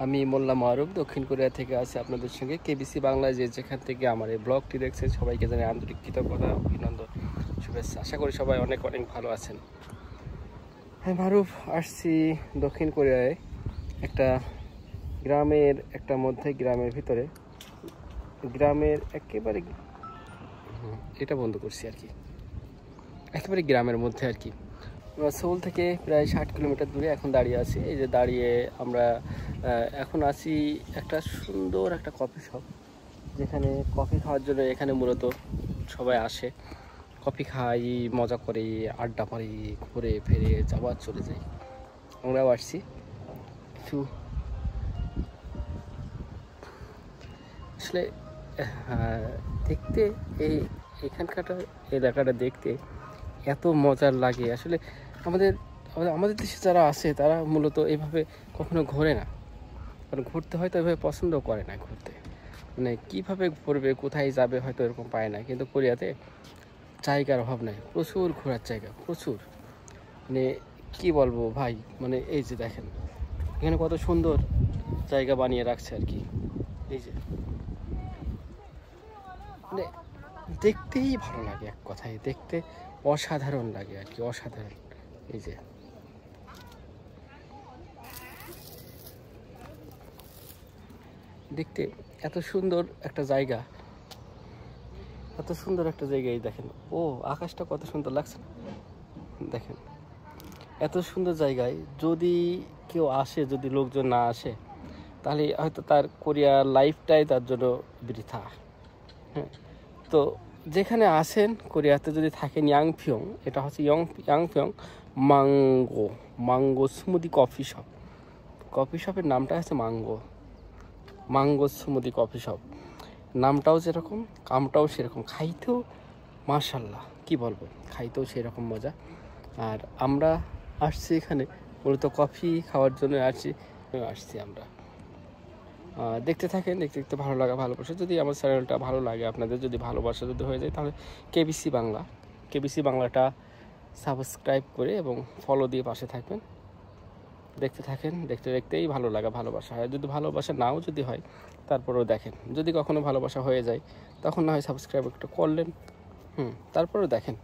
আমি মোল্লা মারুফ দক্ষিণ কোরিয়া থেকে আছি আপনাদের সঙ্গে কেবিসি বাংলায় যেখান থেকে আমার এই ব্লগটি দেখছেন সবাইকে জানাই আন্তরিক কৃতজ্ঞতা অভিনন্দন শুভেচ্ছা। আশা করি সবাই অনেক অনেক ভালো আছেন। হ্যাঁ, মারুফ আসছি দক্ষিণ কোরিয়ায় একটা গ্রামের ভিতরে, গ্রামের একেবারে এটা বন্ধ করছি আর কি, একেবারে গ্রামের মধ্যে আর কি। সোল থেকে প্রায় 60 কিলোমিটার দূরে এখন দাঁড়িয়ে আছি। এই যে দাঁড়িয়ে আমরা এখন আছি একটা সুন্দর একটা কফি শপ, যেখানে কফি খাওয়ার জন্য এখানে মূলত সবাই আসে। কফি খাই, মজা করে, আড্ডা মারি, ঘুরে ফিরে আবার চলে যাই। আমরাও আসছি একটু। আসলে দেখতে এখানকার এলাকাটা দেখতে এত মজার লাগে। আসলে আমাদের দেশে যারা আছে তারা মূলত এইভাবে কখনো ঘোরে না, কারণ ঘুরতে হয়তো এভাবে পছন্দ করে না। ঘুরতে মানে কীভাবে ঘুরবে, কোথায় যাবে হয়তো এরকম পায় না। কিন্তু কোরিয়াতে জায়গার অভাব নাই, প্রচুর ঘোরার জায়গা, প্রচুর। মানে কি বলবো ভাই, মানে এই যে দেখেন এখানে কত সুন্দর জায়গা বানিয়ে রাখছে আর কি। এই যে মানে দেখতেই ভালো লাগে, এক কথায় দেখতে অসাধারণ লাগে আর কি, অসাধারণ। এই যে দেখতে এত সুন্দর একটা জায়গা, এত সুন্দর একটা জায়গায় দেখেন। ও আকাশটা কত সুন্দর লাগছে না? দেখেন এত সুন্দর জায়গায় যদি কেউ আসে, যদি লোকজন না আসে, তাহলে হয়তো তার কোরিয়ার লাইফটাই তার জন্য বৃথা। হ্যাঁ, তো যেখানে আসেন কোরিয়াতে যদি থাকেন ইয়াংফিয়ং, এটা হচ্ছে Yangpyeong mango smoothie coffee shop. Coffee শপের নামটা হচ্ছে মাঙ্গো স্মুদি কফি শপ। নামটাও যেরকম, কামটাও সেরকম, খাইতেও মাশাল্লাহ কি বলবো, খাইতেও সেরকম মজা। আর আমরা আসছি এখানে মূলত কফি খাওয়ার জন্য আসছি আমরা। দেখতে থাকেন, দেখতে দেখতে ভালোবাসা যদি আমার চ্যানেলটা ভালো লাগে, আপনাদের যদি ভালোবাসা যদি হয়ে যায়, তাহলে কেবিসি বাংলাটা সাবস্ক্রাইব করে এবং ফলো দিয়ে পাশে থাকবেন। দেখতে থাকেন, দেখতে দেখতেই ভালোবাসা হয়। যদি ভালোবাসা নাও যদি হয়, তারপরেও দেখেন। যদি কখনো ভালোবাসা হয়ে যায়, তখন না হয় সাবস্ক্রাইব একটু করলেন, তারপরেও দেখেন।